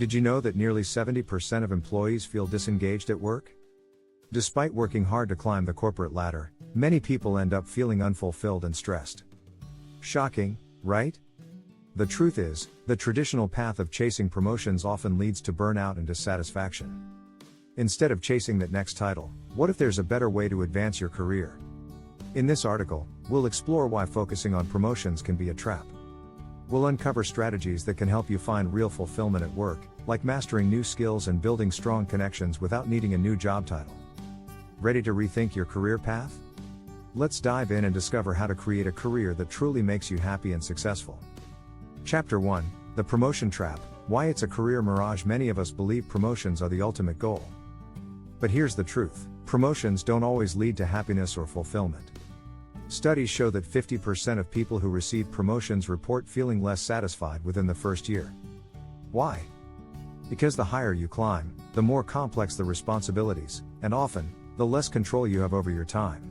Did you know that nearly 70% of employees feel disengaged at work? Despite working hard to climb the corporate ladder, many people end up feeling unfulfilled and stressed. Shocking, right? The truth is, the traditional path of chasing promotions often leads to burnout and dissatisfaction. Instead of chasing that next title, what if there's a better way to advance your career? In this article, we'll explore why focusing on promotions can be a trap. We'll uncover strategies that can help you find real fulfillment at work, like mastering new skills and building strong connections without needing a new job title. Ready to rethink your career path? Let's dive in and discover how to create a career that truly makes you happy and successful. Chapter 1: The Promotion Trap, Why It's a Career Mirage. Many of us believe promotions are the ultimate goal. But here's the truth: promotions don't always lead to happiness or fulfillment. Studies show that 50% of people who receive promotions report feeling less satisfied within the first year. Why? Because the higher you climb, the more complex the responsibilities, and often, the less control you have over your time.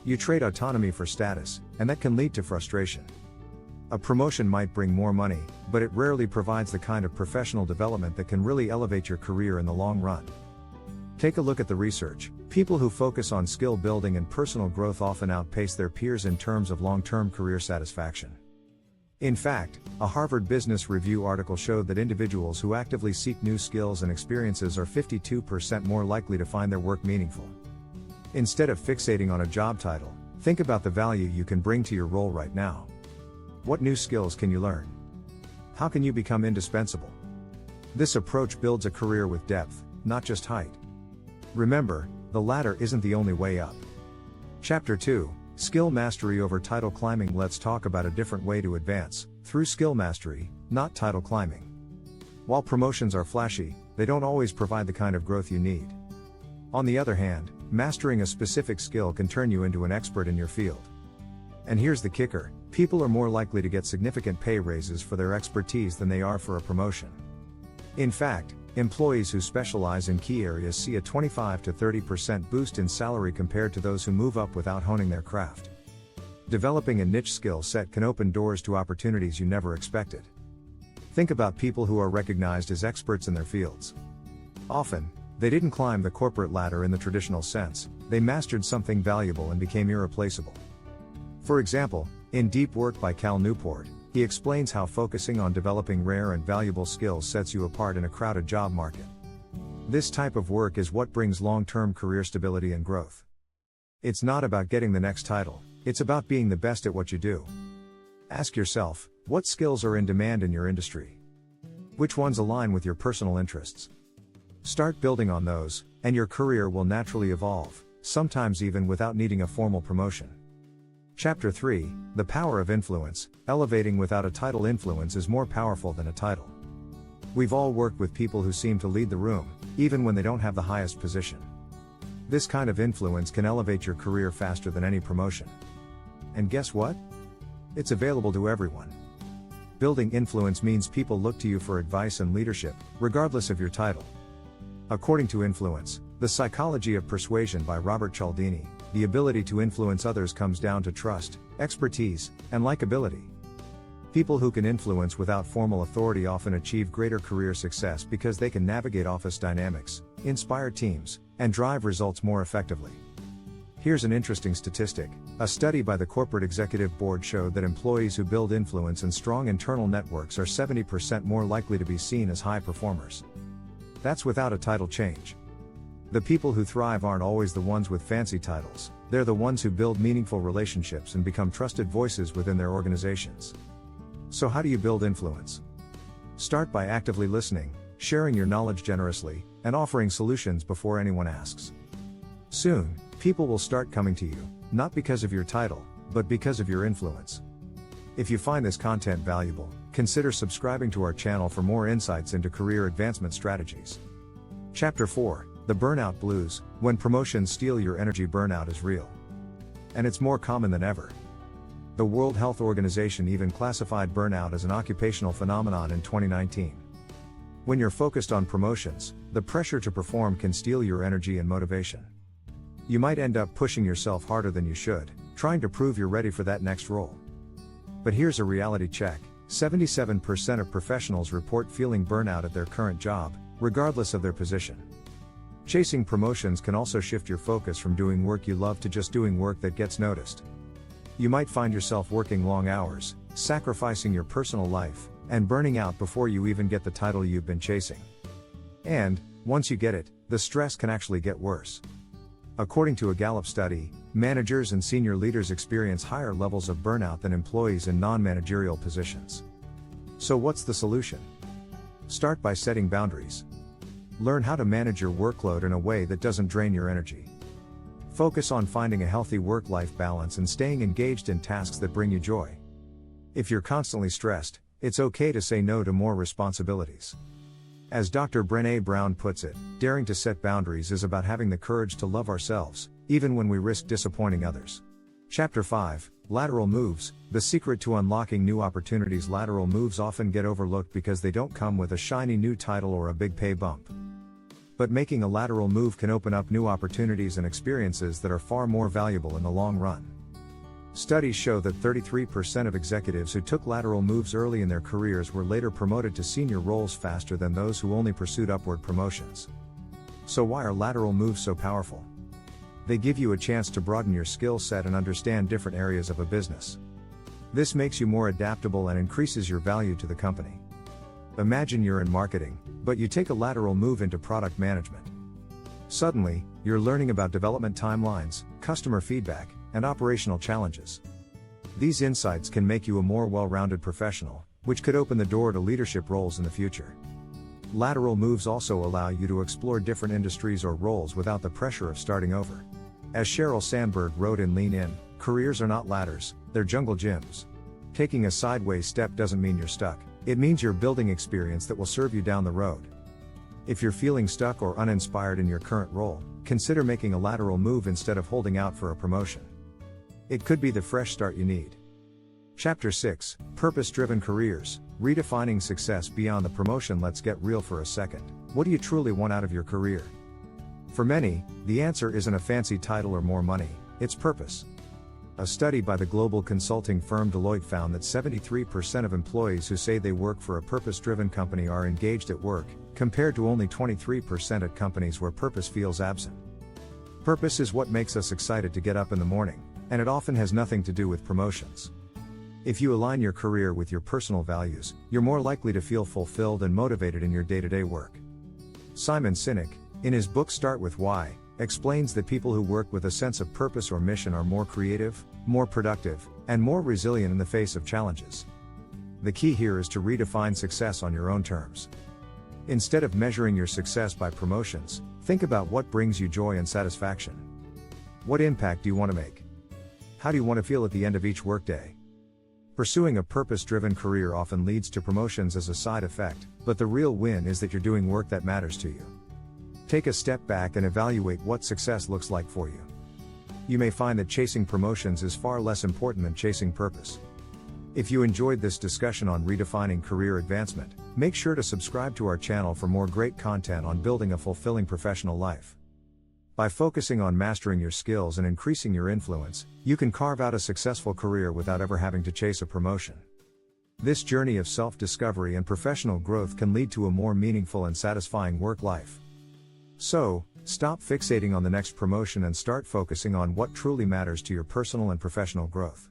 You trade autonomy for status, and that can lead to frustration. A promotion might bring more money, but it rarely provides the kind of professional development that can really elevate your career in the long run. Take a look at the research. People who focus on skill building and personal growth often outpace their peers in terms of long-term career satisfaction. In fact, a Harvard Business Review article showed that individuals who actively seek new skills and experiences are 52% more likely to find their work meaningful. Instead of fixating on a job title, think about the value you can bring to your role right now. What new skills can you learn? How can you become indispensable? This approach builds a career with depth, not just height. Remember, the ladder isn't the only way up. Chapter 2: Skill Mastery over Title Climbing. Let's talk about a different way to advance, through skill mastery, not title climbing. While promotions are flashy, they don't always provide the kind of growth you need. On the other hand, mastering a specific skill can turn you into an expert in your field. And here's the kicker: people are more likely to get significant pay raises for their expertise than they are for a promotion. In fact, employees who specialize in key areas see a 25 to 30% boost in salary compared to those who move up without honing their craft. Developing a niche skill set can open doors to opportunities you never expected. Think about people who are recognized as experts in their fields. Often, they didn't climb the corporate ladder in the traditional sense, they mastered something valuable and became irreplaceable. For example, in Deep Work by Cal Newport, he explains how focusing on developing rare and valuable skills sets you apart in a crowded job market. This type of work is what brings long-term career stability and growth. It's not about getting the next title, it's about being the best at what you do. Ask yourself, what skills are in demand in your industry? Which ones align with your personal interests? Start building on those, and your career will naturally evolve, sometimes even without needing a formal promotion. Chapter 3: The Power of Influence. Elevating without a title. Influence is more powerful than a title. We've all worked with people who seem to lead the room, even when they don't have the highest position. This kind of influence can elevate your career faster than any promotion. And guess what? It's available to everyone. Building influence means people look to you for advice and leadership, regardless of your title. According to Influence, The Psychology of Persuasion by Robert Cialdini, the ability to influence others comes down to trust, expertise, and likability. People who can influence without formal authority often achieve greater career success because they can navigate office dynamics, inspire teams, and drive results more effectively. Here's an interesting statistic: a study by the Corporate Executive Board showed that employees who build influence and strong internal networks are 70% more likely to be seen as high performers. That's without a title change. The people who thrive aren't always the ones with fancy titles, they're the ones who build meaningful relationships and become trusted voices within their organizations. So how do you build influence? Start by actively listening, sharing your knowledge generously, and offering solutions before anyone asks. Soon, people will start coming to you, not because of your title, but because of your influence. If you find this content valuable, consider subscribing to our channel for more insights into career advancement strategies. Chapter 4: The Burnout Blues. When promotions steal your energy. Burnout is real. And it's more common than ever. The World Health Organization even classified burnout as an occupational phenomenon in 2019. When you're focused on promotions, the pressure to perform can steal your energy and motivation. You might end up pushing yourself harder than you should, trying to prove you're ready for that next role. But here's a reality check: 77% of professionals report feeling burnout at their current job, regardless of their position. Chasing promotions can also shift your focus from doing work you love to just doing work that gets noticed. You might find yourself working long hours, sacrificing your personal life, and burning out before you even get the title you've been chasing. And, once you get it, the stress can actually get worse. According to a Gallup study, managers and senior leaders experience higher levels of burnout than employees in non-managerial positions. So what's the solution? Start by setting boundaries. Learn how to manage your workload in a way that doesn't drain your energy. Focus on finding a healthy work-life balance and staying engaged in tasks that bring you joy. If you're constantly stressed, it's okay to say no to more responsibilities. As Dr. Brené Brown puts it, daring to set boundaries is about having the courage to love ourselves, even when we risk disappointing others. Chapter 5, Lateral Moves, the secret to unlocking new opportunities. Lateral moves often get overlooked because they don't come with a shiny new title or a big pay bump. But making a lateral move can open up new opportunities and experiences that are far more valuable in the long run. Studies show that 33% of executives who took lateral moves early in their careers were later promoted to senior roles faster than those who only pursued upward promotions. So why are lateral moves so powerful? They give you a chance to broaden your skill set and understand different areas of a business. This makes you more adaptable and increases your value to the company. Imagine you're in marketing, but you take a lateral move into product management. Suddenly, you're learning about development timelines, customer feedback, and operational challenges. These insights can make you a more well-rounded professional, which could open the door to leadership roles in the future. Lateral moves also allow you to explore different industries or roles without the pressure of starting over. As Sheryl Sandberg wrote in Lean In, careers are not ladders, they're jungle gyms. Taking a sideways step doesn't mean you're stuck, it means you're building experience that will serve you down the road. If you're feeling stuck or uninspired in your current role, consider making a lateral move instead of holding out for a promotion. It could be the fresh start you need. Chapter 6, Purpose-Driven Careers, Redefining Success Beyond the Promotion. Let's get real for a second. What do you truly want out of your career? For many, the answer isn't a fancy title or more money, it's purpose. A study by the global consulting firm Deloitte found that 73% of employees who say they work for a purpose-driven company are engaged at work, compared to only 23% at companies where purpose feels absent. Purpose is what makes us excited to get up in the morning, and it often has nothing to do with promotions. If you align your career with your personal values, you're more likely to feel fulfilled and motivated in your day-to-day work. Simon Sinek, in his book Start With Why, explains that people who work with a sense of purpose or mission are more creative, more productive, and more resilient in the face of challenges. The key here is to redefine success on your own terms. Instead of measuring your success by promotions, think about what brings you joy and satisfaction. What impact do you want to make? How do you want to feel at the end of each workday? Pursuing a purpose-driven career often leads to promotions as a side effect, but the real win is that you're doing work that matters to you. Take a step back and evaluate what success looks like for you. You may find that chasing promotions is far less important than chasing purpose. If you enjoyed this discussion on redefining career advancement, make sure to subscribe to our channel for more great content on building a fulfilling professional life. By focusing on mastering your skills and increasing your influence, you can carve out a successful career without ever having to chase a promotion. This journey of self-discovery and professional growth can lead to a more meaningful and satisfying work life. So, stop fixating on the next promotion and start focusing on what truly matters to your personal and professional growth.